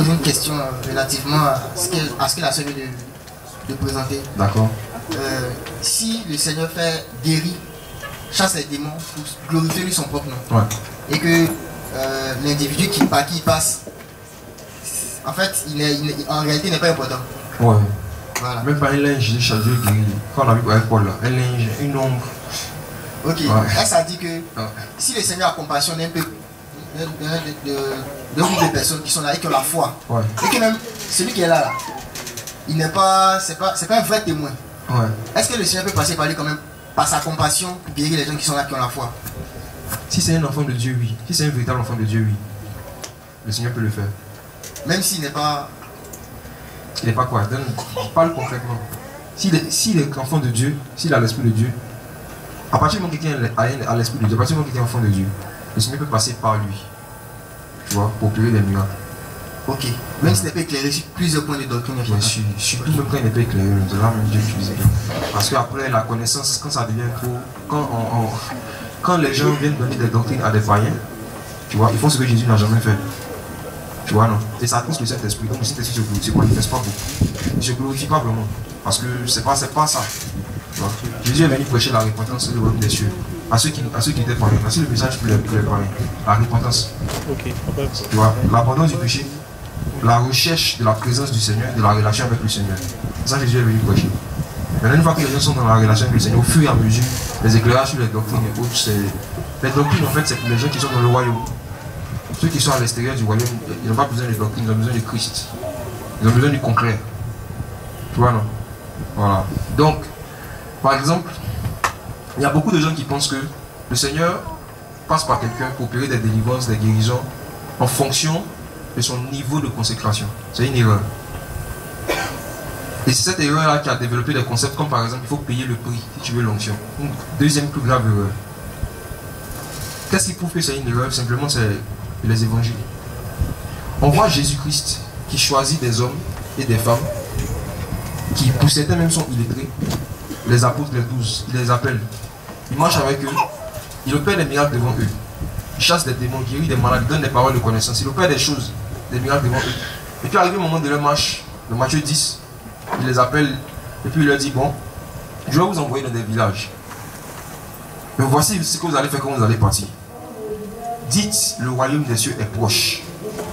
poser une question relativement à ce que la sœur vient de présenter. D'accord. Si le Seigneur fait guérir, chasse les démons pour glorifier lui son propre nom, Ouais. et que l'individu par qui il passe, en fait, en réalité, il n'est pas important. Ouais. Voilà. Même pas un linge de Dieu guéri. Quand on a vu avec Paul là, un linge, une ombre. Ok. Ouais. Là, ça dit que si le Seigneur a compassion d'un peu de groupe de personnes qui sont là et qui ont la foi, Ouais. et que même celui qui est là, il n'est pas, c'est pas un vrai témoin. Ouais. Est-ce que le Seigneur peut passer par lui quand même, par sa compassion, pour guérir les gens qui sont là, qui ont la foi? Si c'est un enfant de Dieu, oui. Si c'est un véritable enfant de Dieu, oui. Le Seigneur peut le faire. Même s'il n'est pas... Il n'est pas quoi? Parle concrètement. S'il est enfant de Dieu, s'il a l'esprit de Dieu, à partir du moment que quelqu'un a l'esprit de Dieu, à partir du moment que quelqu'un est enfant de Dieu, le Seigneur peut passer par lui. Tu vois, pour opérer des miracles. Ok. Même s'il n'est pas éclairé sur plusieurs points de doctrine. Bien sûr. Surtout même quand il n'est pas éclairé, c'est là même Dieu utilise. Parce qu'après, la connaissance, quand ça devient trop... Quand les gens viennent donner des doctrines à des païens, tu vois, ils font ce que Jésus n'a jamais fait. Tu vois, non? Et ça pousse le Saint-Esprit. Donc le Saint-Esprit ne se manifeste pas beaucoup. Il ne se glorifie pas vraiment. Parce que c'est pas ça. Tu vois? Jésus est venu prêcher la repentance et le royaume des cieux. À ceux qui étaient païens. Voici le message pour les païens. La repentance. Ok. Tu vois, l'abandon du péché, la recherche de la présence du Seigneur, de la relation avec le Seigneur. Ça, Jésus est venu prêcher. Maintenant, une fois que les gens sont dans la relation avec le Seigneur, au fur et à mesure, les éclairages sur les doctrines et autres, les doctrines, en fait, c'est pour les gens qui sont dans le royaume. Ceux qui sont à l'extérieur du royaume, ils n'ont pas besoin de doctrine, ils ont besoin de Christ. Ils ont besoin du concret. Tu vois, non? Voilà. Donc, par exemple, il y a beaucoup de gens qui pensent que le Seigneur passe par quelqu'un pour opérer des délivrances, des guérisons, en fonction de son niveau de consécration. C'est une erreur. Et c'est cette erreur-là qui a développé des concepts comme par exemple, il faut payer le prix si tu veux l'onction. Une deuxième plus grave erreur. Qu'est-ce qui prouve que c'est une erreur? Simplement, c'est les évangiles. On voit Jésus-Christ qui choisit des hommes et des femmes qui, pour certains même, sont illettrés. Les apôtres, les 12, il les appelle. Il marche avec eux. Il opère des miracles devant eux. Il chasse des démons, guérit des malades, il donne des paroles de connaissance. Il opère des choses, des miracles devant eux. Et puis, arrivé au moment de leur marche, le Matthieu 10, il les appelle et puis il leur dit, bon, je vais vous envoyer dans des villages. Mais voici ce que vous allez faire quand vous allez partir. Dites, le royaume des cieux est proche.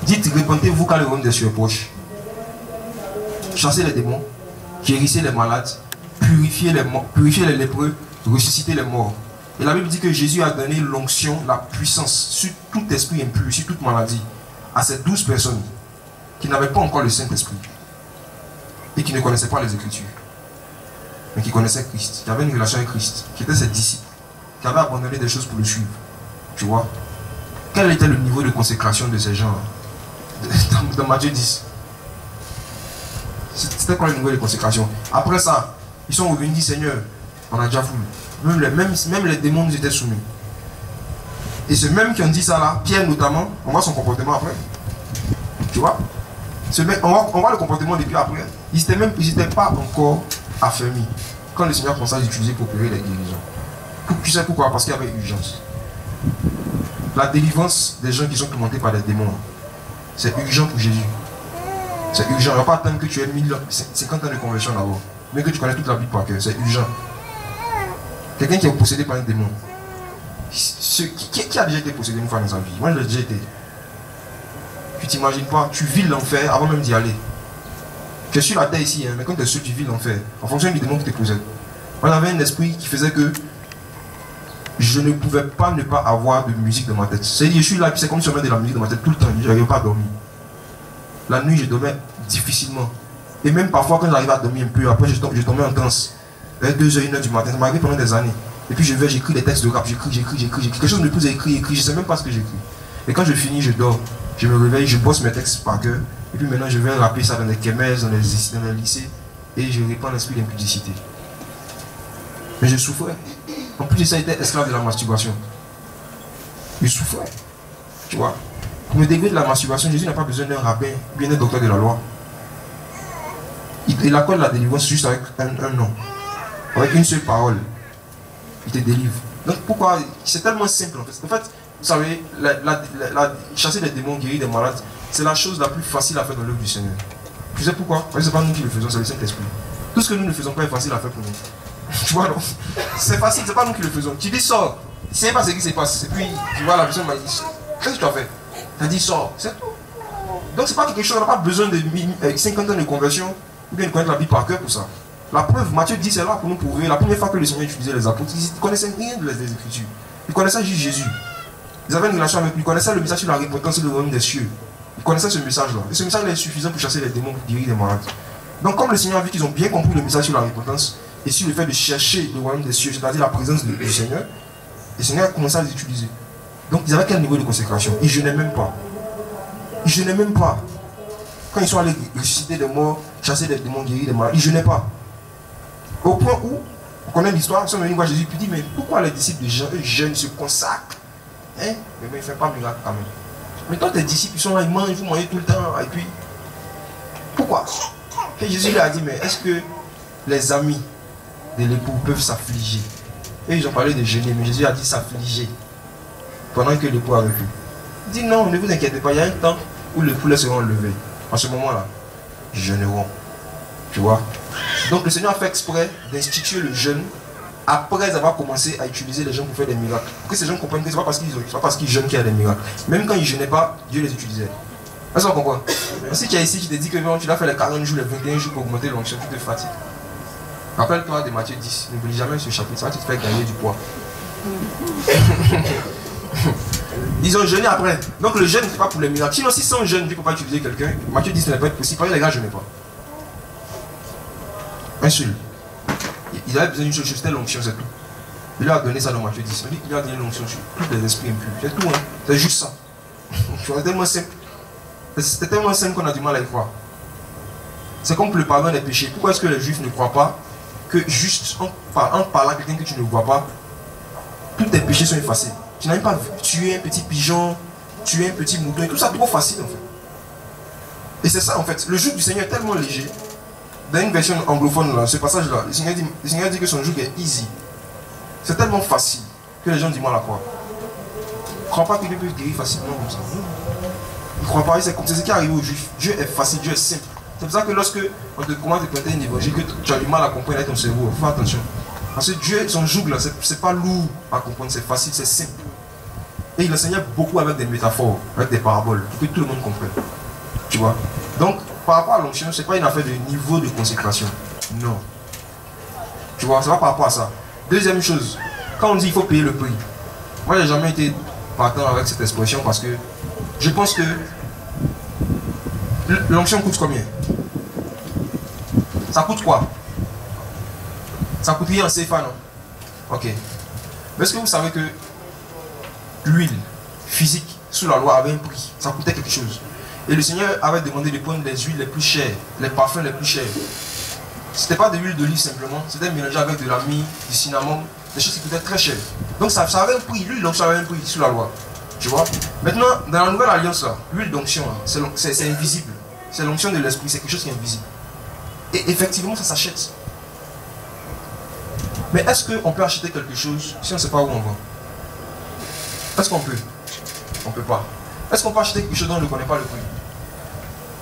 Dites, répentez-vous quand le royaume des cieux est proche. Chassez les démons, guérissez les malades, purifiez les lépreux, ressuscitez les morts. Et la Bible dit que Jésus a donné l'onction, la puissance sur tout esprit impur, sur toute maladie, à ces 12 personnes qui n'avaient pas encore le Saint-Esprit et qui ne connaissaient pas les Écritures, mais qui connaissaient Christ, qui avaient une relation avec Christ, qui étaient ses disciples, qui avaient abandonné des choses pour le suivre. Tu vois? Quel était le niveau de consécration de ces gens dans Matthieu 10? C'était quoi le niveau de consécration? Après ça, ils sont revenus dire, Seigneur, on a déjà voulu. Même les démons nous étaient soumis. Et ceux même qui ont dit ça là, Pierre notamment, on voit son comportement après. Tu vois? On voit le comportement depuis après. Ils n'étaient pas encore affermis quand le Seigneur commençait à les utiliser pour opérer les guérisons. Tu sais pourquoi? Parce qu'il y avait urgence. La délivrance des gens qui sont tourmentés par des démons, c'est urgent pour Jésus. C'est urgent. Il ne va pas attendre que tu aies 50 ans de conversion d'abord, mais que tu connais toute la Bible par cœur. C'est urgent. Quelqu'un qui est possédé par un démon. Qui a déjà été possédé une fois dans sa vie? Moi, je l'ai déjà été. Tu t'imagines pas, tu vis l'enfer avant même d'y aller. Tu es sur la terre ici, hein, mais quand tu es sûr, tu vis l'enfer. En fonction du démon qui te possède. Moi, j'avais un esprit qui faisait que je ne pouvais pas ne pas avoir de musique dans ma tête. C'est-à-dire, je suis là, c'est comme si on met de la musique dans ma tête tout le temps. Je n'arrivais pas à dormir. La nuit, je dormais difficilement. Et même parfois, quand j'arrivais à dormir un peu, après, je tombais en transe. Vers 2h, 1h du matin. Ça m'arrivait pendant des années. Et puis, j'écris des textes de rap. J'écris. Quelque chose me pousse à écrire. Je ne sais même pas ce que j'écris. Et quand je finis, je dors. Je me réveille, je bosse mes textes par cœur. Et puis maintenant, je vais rapper ça dans les kémès, dans les lycées. Et je répands l'esprit d'impudicité. Mais je souffrais. En plus de ça, j'étais esclave de la masturbation. Je souffrais. Tu vois. Pour me délivrer de la masturbation, Jésus n'a pas besoin d'un rabbin, bien d'un docteur de la loi. Il accorde la délivrance juste avec un nom. Avec une seule parole. Il te délivre. Donc pourquoi? C'est tellement simple en fait. En fait, vous savez, chasser des démons, guérir des malades, c'est la chose la plus facile à faire dans l'œuvre du Seigneur. Tu sais pourquoi? Parce que ce n'est pas nous qui le faisons, c'est le Saint-Esprit. Tout ce que nous ne faisons pas est facile à faire pour nous. Tu vois, non? C'est facile, c'est pas nous qui le faisons. Tu dis sors, tu ne sais pas ce qui se passe. Et puis, tu vois, la personne m'a dit, qu'est-ce que tu as fait? Tu as dit sors, c'est tout. Donc, c'est pas quelque chose, on n'a pas besoin de 50 ans de conversion ou bien de connaître la Bible par cœur pour ça. La preuve, Matthieu dit, c'est là pour nous prouver. La première fois que le Seigneur utilisait les apôtres, ils ne connaissaient rien des Écritures. Ils connaissaient juste Jésus. Ils avaient une relation avec lui, ils connaissaient le message sur la repentance et le royaume des cieux. Ils connaissaient ce message-là. Et ce message-là est suffisant pour chasser les démons, pour guérir les malades. Donc, comme le Seigneur a vu qu'ils ont bien compris le message sur la repentance et sur le fait de chercher le royaume des cieux, c'est-à-dire la présence du Seigneur, le Seigneur a commencé à les utiliser. Donc, ils avaient quel niveau de consécration? Ils jeûnaient même pas. Ils jeûnaient même pas. Quand ils sont allés ressusciter des morts, chasser des démons, guérir des malades, ils jeûnaient pas. Au point où, on connaît l'histoire, ils sont venus voir Jésus et dit, mais pourquoi les disciples de Jean, eux, jeûnent, se consacrent, hein? Mais ils ne font pas miracle quand même. Mais toi, tes disciples, ils sont là, ils mangent, vous mangez tout le temps, et puis, pourquoi? Et Jésus lui a dit, mais est-ce que les amis de l'époux peuvent s'affliger? Et ils ont parlé de jeûner, mais Jésus a dit s'affliger, pendant que l'époux a vécu. Il dit, non, ne vous inquiétez pas, il y a un temps où les poulets seront levés. En ce moment-là, ils jeûneront. Tu vois? Donc le Seigneur a fait exprès d'instituer le jeûne après avoir commencé à utiliser les gens pour faire des miracles. Pour que ces gens comprennent que ce n'est pas parce qu'ils jeûnent qu'il y a des miracles. Même quand ils ne jeûnaient pas, Dieu les utilisait. Est-ce qu'on comprend? Si tu es ici, tu te dis que tu dois faire les 40 jours, les 21 jours pour augmenter l'onction, tu te fatigues. Rappelle-toi de Matthieu 10. N'oublie jamais ce chapitre, ça va te faire gagner du poids. Ils ont jeûné après. Donc le jeûne, ce n'est pas pour les miracles. Sinon, si sans jeûne, Dieu ne peut pas utiliser quelqu'un. Matthieu 10 ce n'est pas possible. Par exemple, les gars, je n'ai pas. Un seul. Il avait besoin d'une chose, c'était l'onction, c'est tout. Il lui a donné ça dans Matthieu 10. Il lui a donné l'onction sur tous les esprits impurs. C'est tout, hein. C'est juste ça. C'est tellement simple. C'était tellement simple qu'on a du mal à y croire. C'est comme pour le pardon des péchés. Pourquoi est-ce que les juifs ne croient pas que juste en parlant à quelqu'un que tu ne vois pas, tous tes péchés sont effacés? Tu n'as même pas tué un petit pigeon, tué un petit mouton, et tout ça, trop facile en fait. Et c'est ça en fait. Le joug du Seigneur est tellement léger. Dans une version anglophone, là, ce passage-là, le Seigneur dit que son joug est easy. C'est tellement facile que les gens ont du mal à croire. Ils ne croient pas que Dieu peut guérir facilement comme ça. Ils ne croient pas, c'est ce qui arrive aux Juifs. Dieu est facile, Dieu est simple. C'est pour ça que lorsque on te commence à te prêter une évangile, que tu as du mal à comprendre avec ton cerveau, fais attention. Parce que Dieu, son joug là, c'est pas lourd à comprendre, c'est facile, c'est simple. Et il enseignait beaucoup avec des métaphores, avec des paraboles, pour que tout le monde comprenne. Tu vois? Donc, par rapport à l'onction, ce n'est pas une affaire de niveau de consécration. Non. Tu vois, c'est pas par rapport à ça. Deuxième chose, quand on dit qu'il faut payer le prix, moi j'ai jamais été partant avec cette expression parce que je pense que l'onction coûte combien? Ça coûte quoi? Ça coûte rien en CFA, non? Ok. Mais est-ce que vous savez que l'huile physique sous la loi avait un prix? Ça coûtait quelque chose. Et le Seigneur avait demandé de prendre les huiles les plus chères, les parfums les plus chers. C'était pas de l'huile d'olive simplement, c'était mélangé avec de la myrrhe, du cinnamon, des choses qui coûtaient très cher. Donc ça avait un prix, l'huile d'onction avait un prix sous la loi. Tu vois? Maintenant, dans la nouvelle alliance, l'huile d'onction, c'est invisible. C'est l'onction de l'esprit, c'est quelque chose qui est invisible. Et effectivement, ça s'achète. Mais est-ce qu'on peut acheter quelque chose si on ne sait pas où on va? Est-ce qu'on peut? On ne peut pas. Est-ce qu'on peut acheter quelque chose dont on ne connaît pas le prix?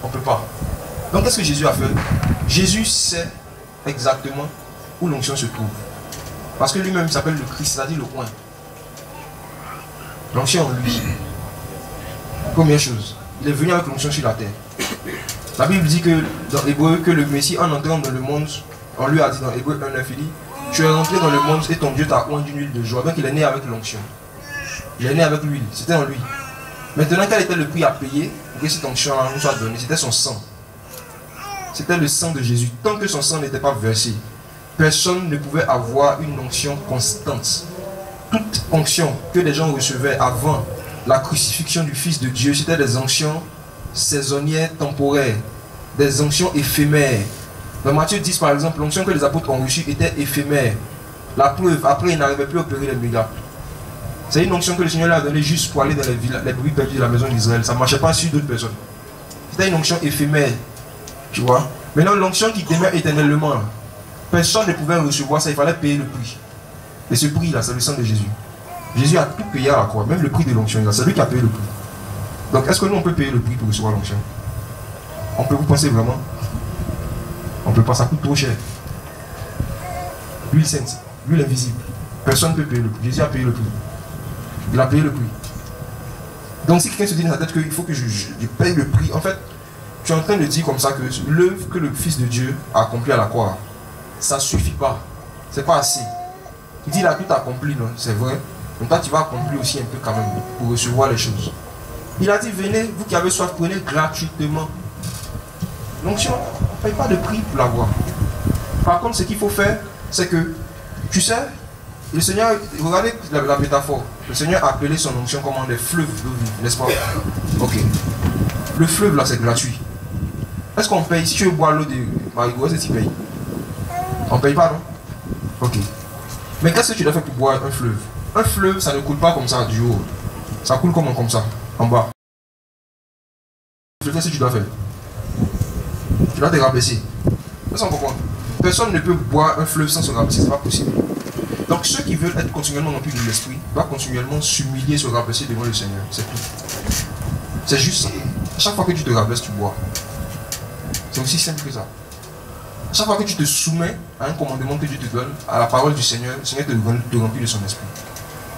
On ne peut pas. Donc qu'est-ce que Jésus a fait? Jésus sait exactement où l'onction se trouve. Parce que lui-même s'appelle le Christ, c'est-à-dire le coin. L'onction en lui. Première chose, il est venu avec l'onction sur la terre. La Bible dit que dans l'Hébreu, que le Messie en entrant dans le monde, on lui a dit dans Hébreu 1:9, il dit, tu es rentré dans le monde et ton Dieu t'a oint d'une huile de joie. Donc il est né avec l'onction. Il est né avec l'huile, c'était en lui. Maintenant, quel était le prix à payer pour que cette onction-là nous soit donnée? C'était son sang. C'était le sang de Jésus. Tant que son sang n'était pas versé, personne ne pouvait avoir une onction constante. Toute onction que les gens recevaient avant la crucifixion du Fils de Dieu, c'était des onctions saisonnières, temporaires, des onctions éphémères. Dans Matthieu 10, par exemple, l'onction que les apôtres ont reçue était éphémère. La preuve, après, ils n'arrivaient plus à opérer les miracles. C'est une onction que le Seigneur leur a donnée juste pour aller dans les brebis perdues de la maison d'Israël. Ça ne marchait pas sur d'autres personnes. C'était une onction éphémère. Tu vois? Maintenant, l'onction qui demeure éternellement, personne ne pouvait recevoir ça, il fallait payer le prix. Et ce prix-là, c'est le sang de Jésus. Jésus a tout payé à la croix, même le prix de l'onction, c'est lui qui a payé le prix. Donc, est-ce que nous, on peut payer le prix pour recevoir l'onction? On peut, vous pensez vraiment? On peut pas, ça coûte trop cher. L'huile sainte, l'huile invisible. Personne ne peut payer le prix. Jésus a payé le prix. Il a payé le prix. Donc, si quelqu'un se dit dans sa tête qu'il faut que je paye le prix, en fait, tu es en train de dire comme ça que l'œuvre que le Fils de Dieu a accomplie à la croix, ça ne suffit pas. C'est pas assez. Il dit, il a tout accompli, non? C'est vrai. Donc toi, tu vas accomplir aussi un peu quand même pour recevoir les choses. Il a dit, venez, vous qui avez soif, prenez gratuitement. Donc, on ne paye pas de prix pour l'avoir. Par contre, ce qu'il faut faire, c'est que, tu sais, le Seigneur, regardez la métaphore. Le Seigneur a appelé son onction comme des fleuves d'eau vive, n'est-ce pas? Ok. Le fleuve là, c'est gratuit. Est-ce qu'on paye? Si tu veux boire l'eau de Marigot, est-ce que tu payes? On ne paye pas, non? Ok. Mais qu'est-ce que tu dois faire pour boire un fleuve? Un fleuve, ça ne coule pas comme ça du haut. Ça coule comme ça, en bas. Qu'est-ce que tu dois faire? Tu dois te rabaisser. C'est pourquoi? Personne ne peut boire un fleuve sans se rabaisser, c'est pas possible. Donc ceux qui veulent être continuellement remplis de l'esprit doivent continuellement s'humilier, se rabaisser devant le Seigneur. C'est tout. C'est juste ça. À chaque fois que tu te rabaisses, tu bois. C'est aussi simple que ça. À chaque fois que tu te soumets à un commandement que Dieu te donne, à la parole du Seigneur, le Seigneur te remplit de son esprit.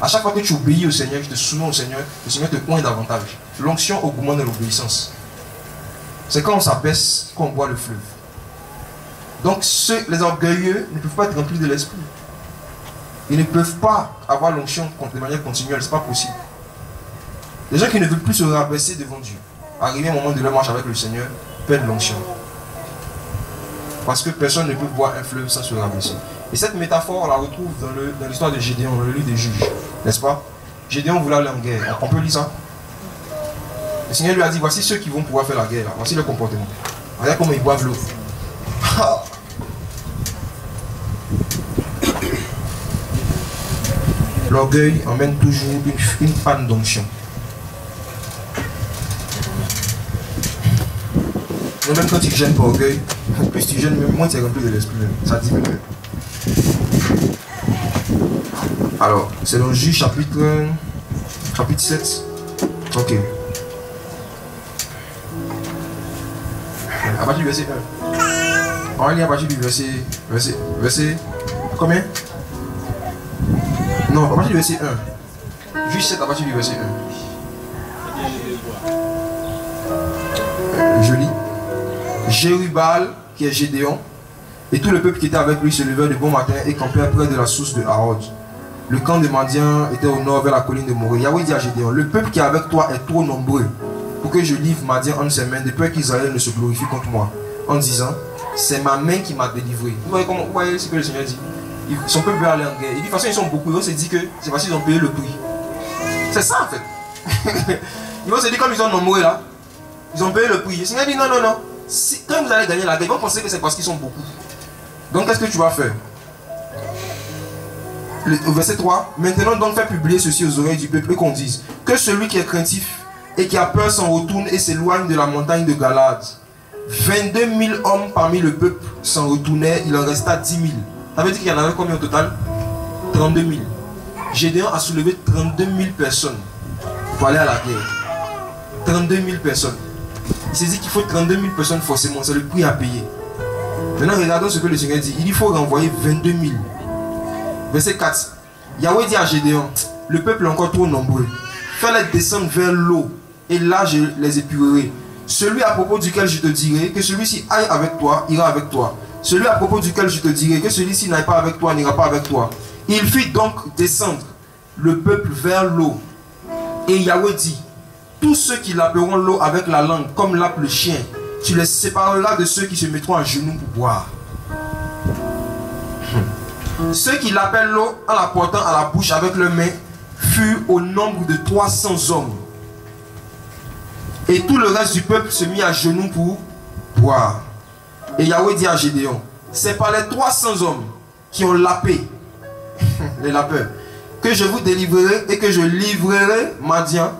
À chaque fois que tu obéis au Seigneur, tu te soumets au Seigneur, le Seigneur te oint davantage. L'onction augmente l'obéissance. C'est quand on s'abaisse qu'on boit le fleuve. Donc les orgueilleux ne peuvent pas être remplis de l'esprit. Ils ne peuvent pas avoir l'onction de manière continuelle, c'est pas possible. Les gens qui ne veulent plus se rabaisser devant Dieu, arriver au moment de leur marche avec le Seigneur, perdent l'onction. Parce que personne ne peut boire un fleuve sans se rabaisser. Et cette métaphore, on la retrouve dans l'histoire de Gédéon, dans le livre des Juges. N'est-ce pas? Gédéon voulait aller en guerre. On peut lire ça? Le Seigneur lui a dit, voici ceux qui vont pouvoir faire la guerre. Là. Voici leur comportement. Regarde comment ils boivent l'eau. L'orgueil emmène toujours une panne d'onction. Même quand tu gênes par orgueil, plus tu gênes, moins tu es rempli de l'esprit. Ça diminue. Alors, c'est dans Juge chapitre 7. Ok. À partir du verset 1. On va lire à partir du verset combien? Non, à partir du verset 1. Juge 7 à partir du verset 1. Je lis. Jérubal, qui est Gédéon, et tout le peuple qui était avec lui se levèrent de bon matin et campèrent près de la source de Harod. Le camp de Madian était au nord vers la colline de Morée. Yahweh dit à Gédéon, le peuple qui est avec toi est trop nombreux pour que je livre Madian en ses mains, de peur qu'Israël ne se glorifie contre moi, en disant, c'est ma main qui m'a délivré. Vous voyez ce que le Seigneur dit? Son peuple veut aller en guerre. Il dit, de toute façon, ils sont beaucoup. Ils vont se dire que c'est parce qu'ils ont payé le prix. C'est ça en fait. Ils vont se dire, comme ils sont nombreux là, ils ont payé le prix. Le Seigneur dit, non, non, non. Quand vous allez gagner la guerre, ils vont penser que c'est parce qu'ils sont beaucoup. Donc, qu'est-ce que tu vas faire? Au verset 3, maintenant donc fais publier ceci aux oreilles du peuple et qu'on dise que celui qui est craintif et qui a peur s'en retourne et s'éloigne de la montagne de Galade. 22 000 hommes parmi le peuple s'en retournaient, il en resta 10 000. Ça veut dire qu'il y en avait combien au total? 32 000. Gédéon a soulevé 32 000 personnes pour aller à la guerre. 32 000 personnes. Il s'est dit qu'il faut 32 000 personnes forcément, c'est le prix à payer. Maintenant regardons ce que le Seigneur dit. Il dit qu'il faut renvoyer 22 000. Verset 4. Yahweh dit à Gédéon, le peuple est encore trop nombreux. Fais-les descendre vers l'eau, et là je les épurerai. Celui à propos duquel je te dirai que celui-ci aille avec toi, ira avec toi. Celui à propos duquel je te dirai que celui-ci n'aille pas avec toi, n'ira pas avec toi. Il fit donc descendre le peuple vers l'eau. Et Yahweh dit, tous ceux qui laperont l'eau avec la langue, comme lappe le chien, tu les sépareras de ceux qui se mettront à genoux pour boire. Ceux qui l'appellent l'eau en la portant à la bouche avec leurs mains furent au nombre de 300 hommes. Et tout le reste du peuple se mit à genoux pour boire. Et Yahweh dit à Gédéon, c'est par les 300 hommes qui ont lapé, les lapeurs, que je vous délivrerai et que je livrerai Madian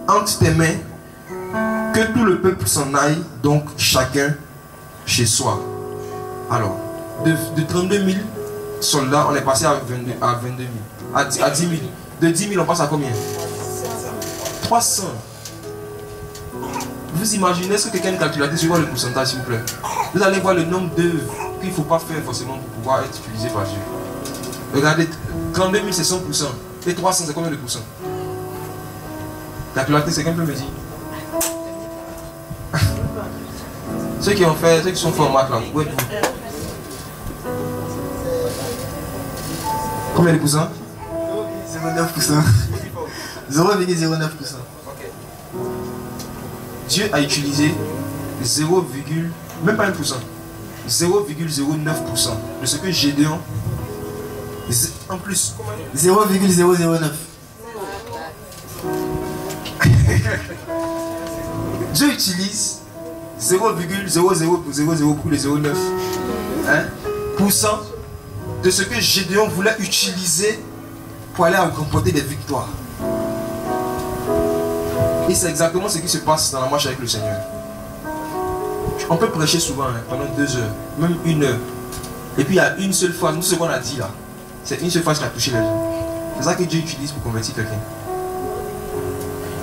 entre tes mains, que tout le peuple s'en aille, donc chacun chez soi. Alors, de 32 000 soldats, on est passé à 22 000, à 10 000. De 10 000, on passe à combien? 300. Vous imaginez ce que quelqu'un a calculé sur le pourcentage, s'il vous plaît. Vous allez voir le nombre d'œuvres qu'il ne faut pas faire forcément pour pouvoir être utilisé par Dieu. Regardez, 32 000 c'est 100%. Et 300 c'est combien de pourcents? Calculateur, c'est quelqu'un peut me dire. Ceux qui sont faits en maths là, où êtes-vous? Combien de pourcents? 0,09%. 0,09%. Dieu a utilisé 0, même pas 1%, 0,09% de ce que Gédéon, en plus, 0,009. Dieu utilise 0,0000 pour les 0,9 % de ce que Gédéon voulait utiliser pour aller remporter des victoires. Et c'est exactement ce qui se passe dans la marche avec le Seigneur. On peut prêcher souvent pendant 2 heures, même 1 heure. Et puis il y a une seule fois, nous ce qu'on a dit là, c'est une seule fois qui a touché les gens. C'est ça que Dieu utilise pour convertir quelqu'un.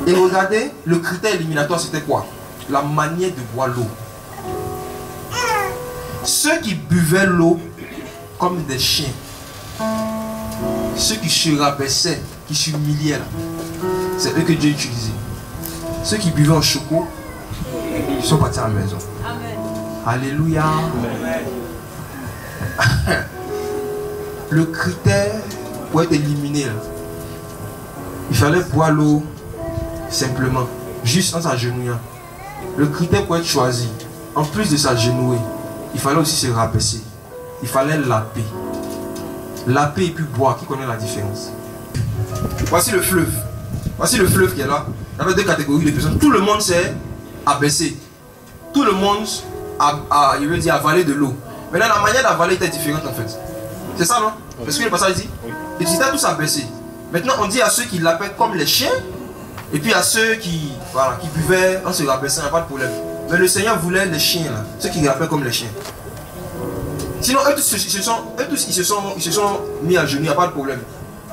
Et regardez, le critère éliminatoire c'était quoi? La manière de boire l'eau. Ceux qui buvaient l'eau comme des chiens, ceux qui se rabaissaient, qui s'humiliaient là, c'est eux que Dieu utilisait. Ceux qui buvaient en choco, ils sont partis à la maison. Amen. Alléluia. Amen. Le critère pour être éliminé, là, il fallait boire l'eau simplement, juste en s'agenouillant. Le critère pour être choisi, en plus de s'agenouiller, il fallait aussi se rabaisser. Il fallait laper. Laper et puis boire, qui connaît la différence? Voici le fleuve. Voici le fleuve qui est là. Il y avait 2 catégories de personnes. Tout le monde s'est abaissé. Tout le monde a avalé de l'eau. Maintenant, la manière d'avaler était différente en fait. C'est ça, non? C'est ce que le passage dit? Ils étaient tous abaissés. Maintenant, on dit à ceux qui lapaient comme les chiens, et puis à ceux qui buvaient en se rabaissant, il n'y a pas de problème. Mais le Seigneur voulait les chiens, là, ceux qui lapaient comme les chiens. Sinon, eux tous, ils se sont mis à genoux, il n'y a pas de problème.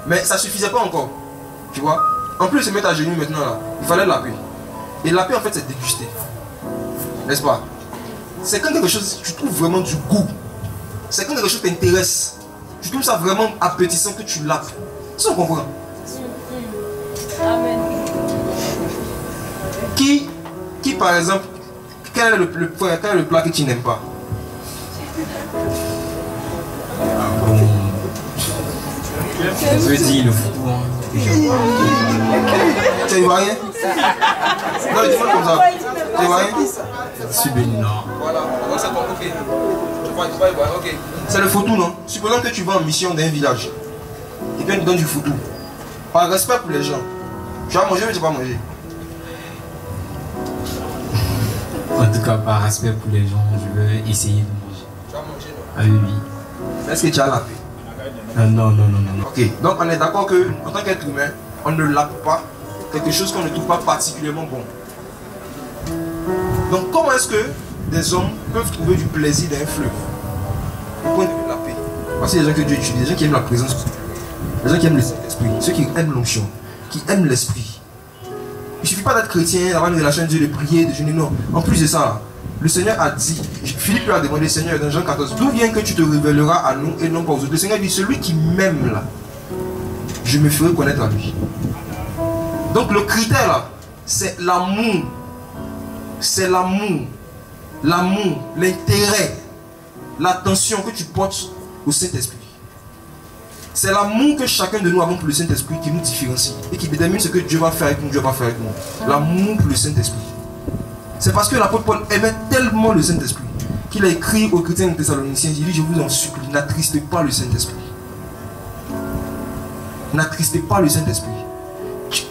Mais ça ne suffisait pas encore. Tu vois? En plus de se mettre à genoux maintenant, là, il fallait laper. Et laper, en fait, c'est déguster. N'est-ce pas? C'est quand quelque chose, tu trouves vraiment du goût. C'est quand quelque chose t'intéresse. Tu trouves ça vraiment appétissant que tu lapes. Ça, on comprend. Amen. Qui par exemple, quel est le plat que tu n'aimes pas? Je veux dire le foot. Tu y vois rien? Non, dis-moi comme ça. Tu y vois rien? Je suis béninois. Voilà, c'est bon, ok. Tu vois, ok. C'est le foutou, non? Supposons que tu vas en mission dans un village. Quelqu'un te donne du foutou. Par respect pour les gens. Tu vas manger, mais tu vas pas manger. En tout cas, par respect pour les gens, je veux essayer de manger. Tu vas manger, non? Ah oui, oui. Est-ce que tu as lapé? Non. Ok, donc on est d'accord que en tant qu'être humain, on ne lape pas quelque chose qu'on ne trouve pas particulièrement bon. Donc comment est-ce que des hommes peuvent trouver du plaisir dans un fleuve au point de le laper? Voici les gens que Dieu utilise, les gens qui aiment la présence, les gens qui aiment le Saint-Esprit, ceux qui aiment l'onction, qui aiment l'esprit. Il ne suffit pas d'être chrétien, d'avoir une relation avec Dieu, de prier, de jeûner, non. En plus de ça, le Seigneur a dit, Philippe lui a demandé, Seigneur, dans Jean 14, d'où vient que tu te révéleras à nous et non pas aux autres? Le Seigneur dit, celui qui m'aime là, je me ferai connaître à lui. Donc le critère là, c'est l'amour. C'est l'amour. L'amour, l'intérêt, l'attention que tu portes au Saint-Esprit. C'est l'amour que chacun de nous avons pour le Saint-Esprit qui nous différencie et qui détermine ce que Dieu va faire avec nous, Dieu va faire avec nous. L'amour pour le Saint-Esprit. C'est parce que l'apôtre Paul aimait tellement le Saint-Esprit qu'il a écrit aux chrétiens thessaloniciens, il dit, je vous en supplie, n'attristez pas le Saint-Esprit. N'attristez pas le Saint-Esprit.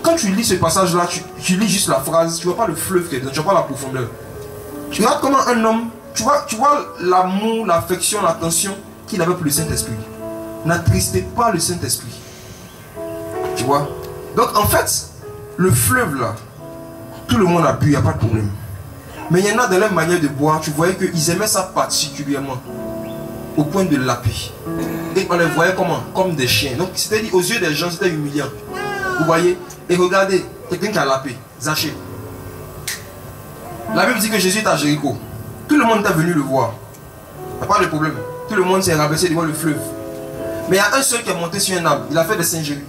Quand tu lis ce passage-là, tu lis juste la phrase, tu ne vois pas le fleuve qui est dedans, tu ne vois pas la profondeur. Tu regardes comment un homme, tu vois l'amour, l'affection, l'attention qu'il avait pour le Saint-Esprit. N'attristez pas le Saint-Esprit. Tu vois? Donc en fait, le fleuve là, tout le monde a bu, il n'y a pas de problème. Mais il y en a dans leur manière de boire, tu voyais qu'ils aimaient ça particulièrement, au point de laper. Et on les voyait comment? Comme des chiens. Donc c'est-à-dire aux yeux des gens, c'était humiliant. Vous voyez? Et regardez, quelqu'un qui a lapé, Zachée. La Bible dit que Jésus est à Jéricho. Tout le monde est venu le voir. Il n'y a pas de problème. Tout le monde s'est rabaissé devant le fleuve. Mais il y a un seul qui est monté sur un arbre. Il a fait des singeries.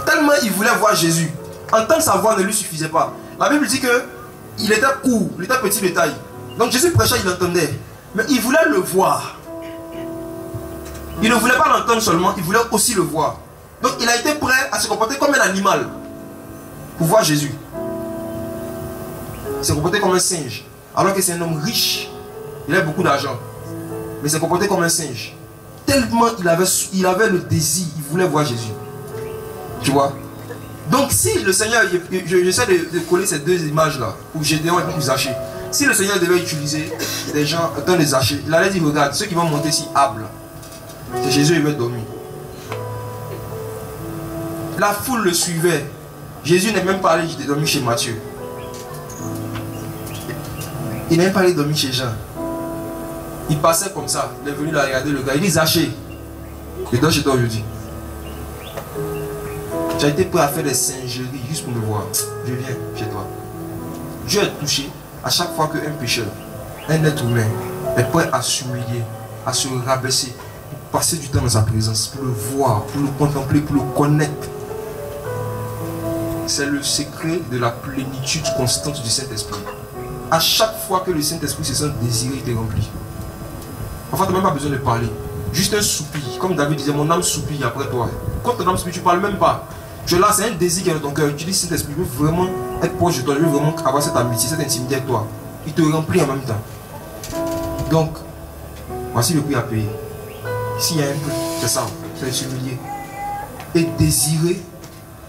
Tellement il voulait voir Jésus. Entendre sa voix ne lui suffisait pas. La Bible dit que il était court, il était petit de taille. Donc Jésus prêchait, il entendait. Mais il voulait le voir. Il ne voulait pas l'entendre seulement, il voulait aussi le voir. Donc il a été prêt à se comporter comme un animal pour voir Jésus. Il s'est comporté comme un singe. Alors que c'est un homme riche. Il a beaucoup d'argent. Mais il s'est comporté comme un singe. Tellement il avait le désir, il voulait voir Jésus. Tu vois? Donc si le Seigneur, j'essaie de coller ces deux images-là, pour Gédéon et pour Zaché. Si le Seigneur devait utiliser des gens dans les Zaché, il allait dire, regarde, ceux qui vont monter ici, hable. C'est Jésus, il va dormir. La foule le suivait. Jésus n'est même pas allé dormir chez Matthieu. Il n'est même pas allé dormir chez Jean. Il passait comme ça. Il est venu là regarder le gars. Il dit, Zaché, je dors chez toi aujourd'hui. Tu as été prêt à faire des singeries juste pour me voir. Je viens chez toi. Dieu est touché à chaque fois qu'un pécheur, un être humain, est prêt à s'humilier, à se rabaisser, pour passer du temps dans sa présence, pour le voir, pour le contempler, pour le connaître. C'est le secret de la plénitude constante du Saint-Esprit. À chaque fois que le Saint-Esprit se sent désiré, il te remplit. Parfois, tu n'as même pas besoin de parler. Juste un soupir. Comme David disait, mon âme soupire après toi. Quand ton âme soupire, tu ne parles même pas. Tu es là, c'est un désir qui est dans ton cœur. Tu dis, Saint-Esprit, je veux vraiment être proche de toi. Je veux vraiment avoir cette amitié, cette intimité avec toi. Il te remplit en même temps. Donc, voici le prix à payer. S'il y a un prix, c'est ça. C'est s'humilier. Et désirer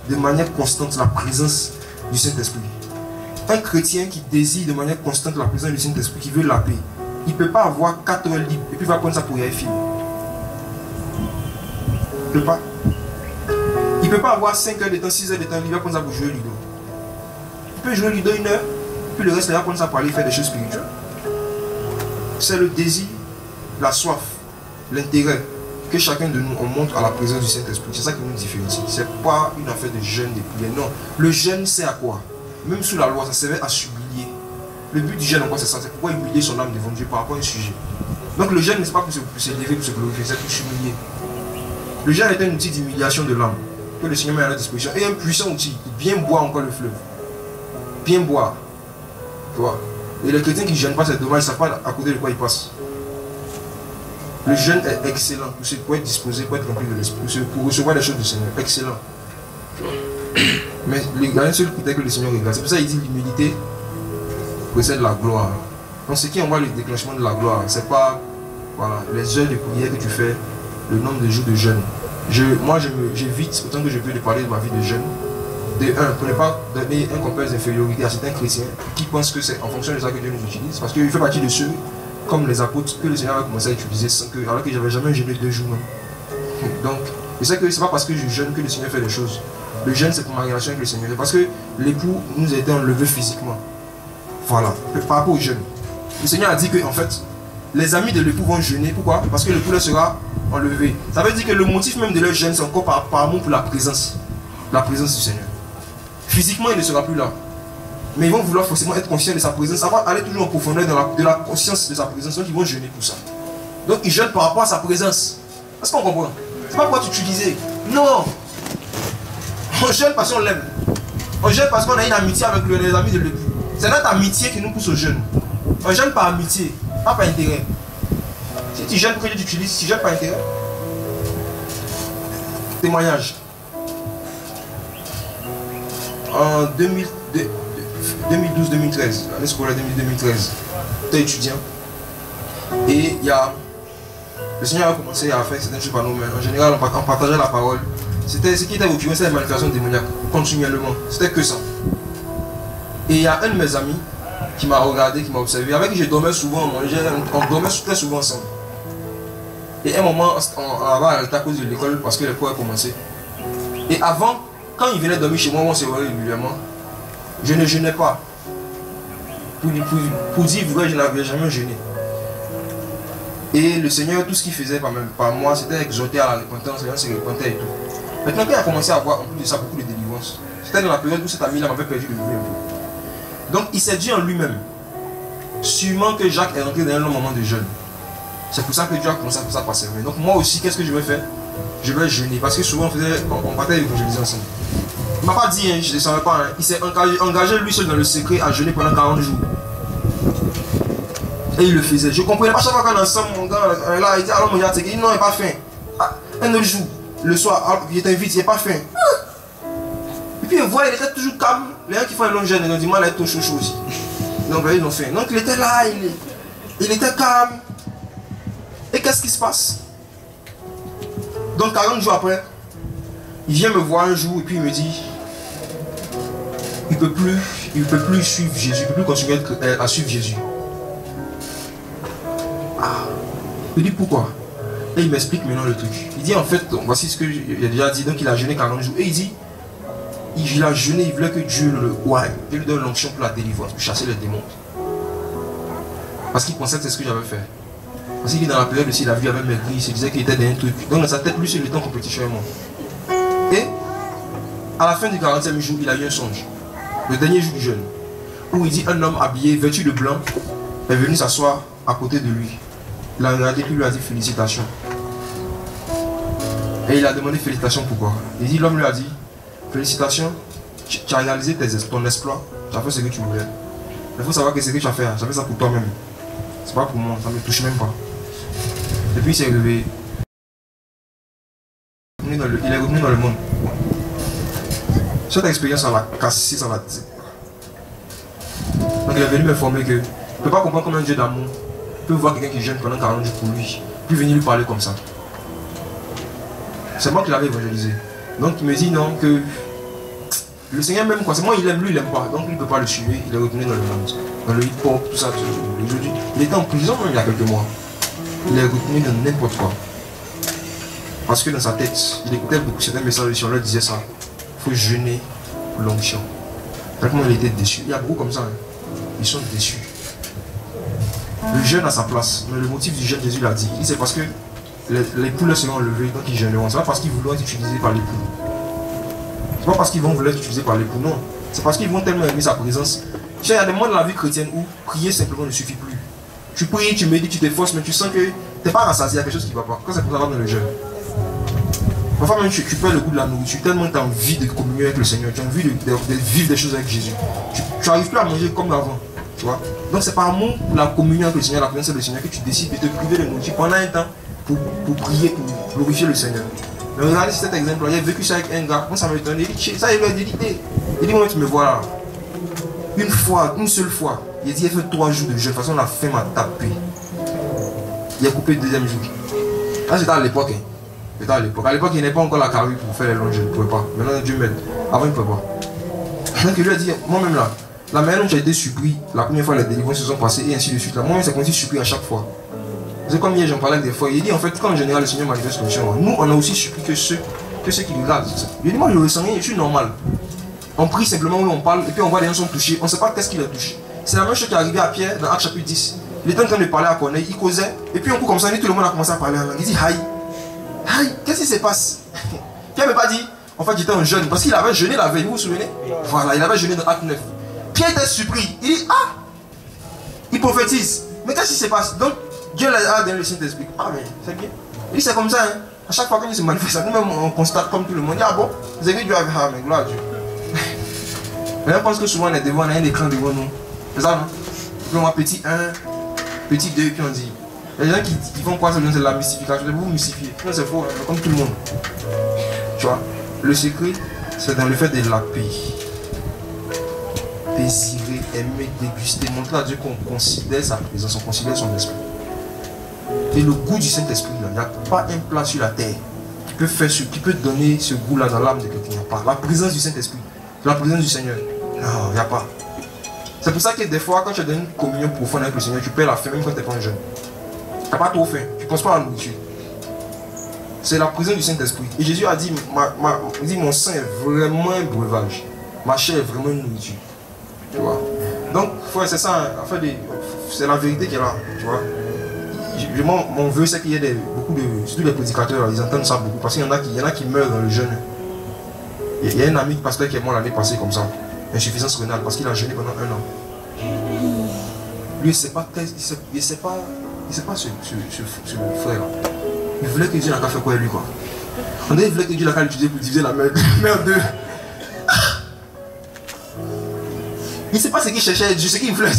de manière constante la présence du Saint-Esprit. Un chrétien qui désire de manière constante la présence du Saint-Esprit, qui veut la paix, il ne peut pas avoir 4 heures libres et puis il va prendre ça pour y aller film. Il ne peut pas. Il ne peut pas avoir 5 heures de temps, 6 heures de temps, il va prendre ça pour jouer au Ludo. Il peut jouer au Ludo 1 heure, puis le reste il va prendre ça pour aller faire des choses spirituelles. C'est le désir, la soif, l'intérêt que chacun de nous on montre à la présence du Saint-Esprit. C'est ça qui nous différencie. Ce n'est pas une affaire de jeûne, de prière. Non, le jeûne c'est à quoi? Même sous la loi, ça servait à s'humilier. Le but du jeûne, encore, c'est ça. C'est pourquoi humilier son âme devant Dieu par rapport à un sujet. Donc le jeûne n'est pas pour s'élever, pour se glorifier, c'est pour s'humilier. Le jeûne est un outil d'humiliation de l'âme que le Seigneur met à notre disposition. Et un puissant outil pour bien boire encore le fleuve. Bien boire. Tu vois. Et les chrétiens qui ne jeûnent pas, c'est dommage, ils ne savent pas à côté de quoi ils passent. Le jeûne est excellent pour être disposé, pour être rempli de l'esprit, pour recevoir les choses du Seigneur. Excellent. Mais il y a un seul critère que le Seigneur regarde. C'est pour ça qu'il dit l'humilité précède la gloire. Donc ce qui envoie le déclenchement de la gloire, c'est pas voilà, les heures de prière que tu fais, le nombre de jours de jeûne. Moi j'évite autant que je peux de parler de ma vie de jeûne. De un, pour ne pas donner un complexe d'infériorité à certains chrétiens qui pensent que c'est en fonction de ça que Dieu nous utilise. Parce qu'il fait partie de ceux, comme les apôtres, que le Seigneur a commencé à utiliser sans que, alors que j'avais jamais jeûné 2 jours. Non. Donc, je sais que c'est pas parce que je jeûne que le Seigneur fait des choses. Le jeûne c'est pour ma relation avec le Seigneur. Parce que l'époux nous a été enlevé physiquement. Voilà, par rapport au jeûne. Le Seigneur a dit que en fait, les amis de l'époux vont jeûner. Pourquoi? Parce que l'époux leur sera enlevé. Ça veut dire que le motif même de leur jeûne, c'est encore par amour pour la présence du Seigneur. Physiquement, il ne sera plus là. Mais ils vont vouloir forcément être conscients de sa présence, savoir aller toujours en profondeur de la conscience de sa présence. Donc ils vont jeûner pour ça. Donc ils jeûnent par rapport à sa présence. Est-ce qu'on comprend? C'est pas pour t'utiliser. Non. On jeûne parce qu'on l'aime. On jeûne parce qu'on a une amitié avec les amis de l'époux. C'est notre amitié qui nous pousse au jeûne. On jeûne par amitié, pas par intérêt. Si tu jeûnes pour que Dieu t'utilise, tu jeûnes par intérêt. Témoignage. En 2012-2013, l'année scolaire 2013, j'étais étudiant. Et il y a... Le Seigneur a commencé à faire certaines choses par nous-mêmes. En général, on partageait la parole. C'était ce qui était occupé, c'était la manifestation démoniaque, continuellement. C'était que ça. Et il y a un de mes amis qui m'a regardé, qui m'a observé, avec qui je dormais souvent, on dormait très souvent ensemble. Et à un moment, on avait à cause de l'école parce que les cours avaient commencé. Et avant, quand il venait dormir chez moi, on se voyait régulièrement, je ne jeûnais pas. Pour dire vrai, je n'avais jamais jeûné. Et le Seigneur, tout ce qu'il faisait par moi, c'était exhorter à la repentance, les gens se repentaient et tout. Maintenant, quand il a commencé à avoir en plus de ça beaucoup de délivrance, c'était dans la période où cet ami-là m'avait perdu de vue un peu. Donc il s'est dit en lui-même, sûrement que Jacques est rentré dans un long moment de jeûne. C'est pour ça que Dieu a commencé à passer. Donc moi aussi, qu'est-ce que je vais faire? Je vais jeûner. Parce que souvent on partait évangéliser ensemble. Il ne m'a pas dit, je ne savais pas. Il s'est engagé lui seul dans le secret à jeûner pendant 40 jours. Et il le faisait. Je ne comprenais pas chaque fois qu'on est ensemble, mon gars, là, il dit, alors mon gars, il dit, non, il n'est pas faim. Un autre jour, le soir, il t'invite, il n'est pas faim. Et puis il voit, il était toujours calme. Les gens qui font un long jeûne, ils ont dit, moi, il est tout chaud aussi. Donc ils ont faim. Donc il était là, il était calme. Et qu'est-ce qui se passe? Donc 40 jours après, il vient me voir un jour et puis il me dit, il ne peut plus suivre Jésus, il ne peut plus continuer à suivre Jésus. Il dit pourquoi? Et il m'explique maintenant le truc. Il dit en fait, voici ce que j'ai déjà dit, donc il a jeûné 40 jours. Et il dit, il a jeûné, il voulait que Dieu le oigne, Dieu lui donne l'onction pour la délivrance, pour chasser les démons. Parce qu'il pensait que c'est ce que j'avais fait. Parce qu'il est dans la période aussi, la vie avait maigri, il se disait qu'il était dans un truc. Donc dans sa tête, lui, c'est le temps compétition et moi. Et à la fin du 40e jour, il a eu un songe. Le dernier jour du jeûne. Où il dit un homme habillé, vêtu de blanc, est venu s'asseoir à côté de lui. Il a regardé, puis lui a dit félicitations. Et il a demandé félicitations pourquoi. Il dit, l'homme lui a dit, félicitations, tu as réalisé ton exploit, tu as fait ce que tu voulais. Il faut savoir que ce que tu as fait, tu as fait ça pour toi-même. C'est pas pour moi, ça ne me touche même pas. Et puis il s'est réveillé. Il est revenu dans le monde. Cette expérience, ça l'a cassé, ça l'a dit. Donc il est venu m'informer que je ne peux pas comprendre comment un Dieu d'amour peut voir quelqu'un qui jeûne pendant 40 jours pour lui, puis venir lui parler comme ça. C'est moi qui l'avais évangélisé. Donc il me dit non, que le Seigneur même quoi, c'est moi il aime, lui il n'aime pas. Donc il ne peut pas le suivre, il est retourné dans le monde. Dans le hip-hop, tout ça. Il était en prison même il y a quelques mois. Il est retourné dans n'importe quoi. Parce que dans sa tête, il écoutait beaucoup certains messages sur leur disait ça. Il faut jeûner pour l'onction. Tellement il était déçu. Il y a beaucoup comme ça. Hein. Ils sont déçus. Le jeûne a sa place. Mais le motif du jeûne, Jésus l'a dit. C'est parce que les poules seront enlevées, donc ils jeûneront. C'est pas parce qu'ils voudront être utilisés par les poules. C'est pas parce qu'ils vont vouloir être utilisés par les poules. Non. C'est parce qu'ils vont tellement aimer sa présence. Il y a des moments dans la vie chrétienne où prier simplement ne suffit plus. Tu pries, tu médites, tu t'efforces, mais tu sens que tu n'es pas rassasié, il y a quelque chose qui ne va pas. Quand c'est pour ça dans le jeûne. Parfois même tu perds le goût de la nourriture, tellement tu as envie de communier avec le Seigneur, tu as envie de vivre des choses avec Jésus. Tu n'arrives plus à manger comme avant. Tu vois? Donc c'est par amour pour la communion avec le Seigneur, la présence du Seigneur que tu décides de te priver de nourriture pendant un temps pour prier, pour glorifier le Seigneur. Mais regardez cet exemple-là, il a vécu ça avec un gars, moi ça m'a étonné, il dit, ça il lui a dit, il dit, moi tu me vois là. Une seule fois, il a dit, il a fait 3 jours de jeûne, de toute façon la faim m'a tapé. Il a coupé le deuxième jour. Là c'était à l'époque. Hein. C'était à l'époque. À l'époque, il n'y avait pas encore la carrure pour faire les longs jeûnes, il ne pouvait pas. Maintenant Dieu m'aide. Avant il ne pouvait pas. Donc il lui a dit, moi-même là, la manière dont tu as été surpris, la première fois les délivrances se sont passées et ainsi de suite. Moi-même c'est comme si surpris à chaque fois. C'est comme hier, j'en parlais avec des fois. Il dit en fait, quand en général le Seigneur manifeste l'onction, nous on a aussi surpris que ceux qui regardent. Il dit moi je ressens rien, je suis normal. On prie simplement où on parle et puis on voit les gens sont touchés. On ne sait pas qu'est-ce qui les touche. C'est la même chose qui est arrivée à Pierre dans Actes chapitre 10. Il était en train de parler à Corneille, il causait. Et puis un coup comme ça, tout le monde a commencé à parler en langue. Il dit aïe, aïe, qu'est-ce qui se passe? Pierre ne m'a pas dit, en fait j'étais un jeune. Parce qu'il avait jeûné la veille, vous vous souvenez? Voilà, il avait jeûné dans Acte 9. Pierre était surpris. Il dit ah, il prophétise. Mais qu'est-ce qui se passe? Donc Dieu l'a donné le Saint-Esprit. Ah mais c'est bien. Il dit c'est comme ça. Hein. À chaque fois qu'il se manifeste, nous-mêmes on constate comme tout le monde. Il dit ah bon, c'est que Dieu avait ah mais gloire à Dieu. Mais on pense que souvent on est devant, on a un écran devant nous. C'est ça, non? Puis on voit petit 1, petit 2, puis on dit. Les gens qui font croire que c'est la mystification, vous mystifiez. Non, c'est faux, comme tout le monde. Tu vois, le secret, c'est dans le fait de la paix. Désirer, aimer, déguster, montrer à Dieu qu'on considère sa présence, on considère son esprit. Et le goût du Saint-Esprit, il n'y a pas un plat sur la terre qui peut donner ce goût-là dans l'âme de quelqu'un. Il n'y a pas. La présence du Saint-Esprit, la présence du Seigneur. Non, il n'y a pas. C'est pour ça que des fois, quand tu as une communion profonde avec le Seigneur, tu perds la faim même quand tu n'es pas un jeune. Tu n'as pas trop faim, tu ne penses pas à la nourriture. C'est la présence du Saint-Esprit. Et Jésus a dit, mon sang est vraiment un breuvage. Ma chair est vraiment une nourriture. Tu vois. Donc, c'est ça, en fait, c'est la vérité qui est là. Tu vois. Mon vœu, c'est qu'il y ait beaucoup de, surtout les prédicateurs, ils entendent ça beaucoup. Parce qu'il y en a qui meurent dans le jeûne. Il y a un ami pasteur qui est mort l'année passée comme ça. insuffisance rénale parce qu'il a jeûné pendant 1 an. Lui, il ne sait pas, ce frère. Il voulait que Dieu n'a qu'à faire quoi avec lui, quoi. On dirait qu'il voulait que Dieu n'a qu'à l'utiliser pour diviser la merde de... Il ne sait pas ce qu'il cherchait, ce qu'il voulait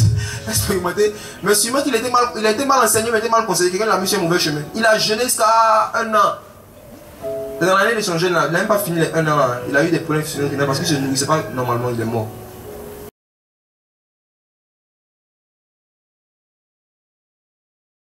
expérimenter. Mais sûrement qu'il était mal enseigné, mais il était mal conseillé. Quelqu'un l'a mis sur un mauvais chemin. Il a jeûné jusqu'à 1 an. Dans l'année de son jeûne, il n'a même pas fini les 1 an. Il a eu des problèmes physiques parce qu'il ne se nourrissait pas normalement, il est mort.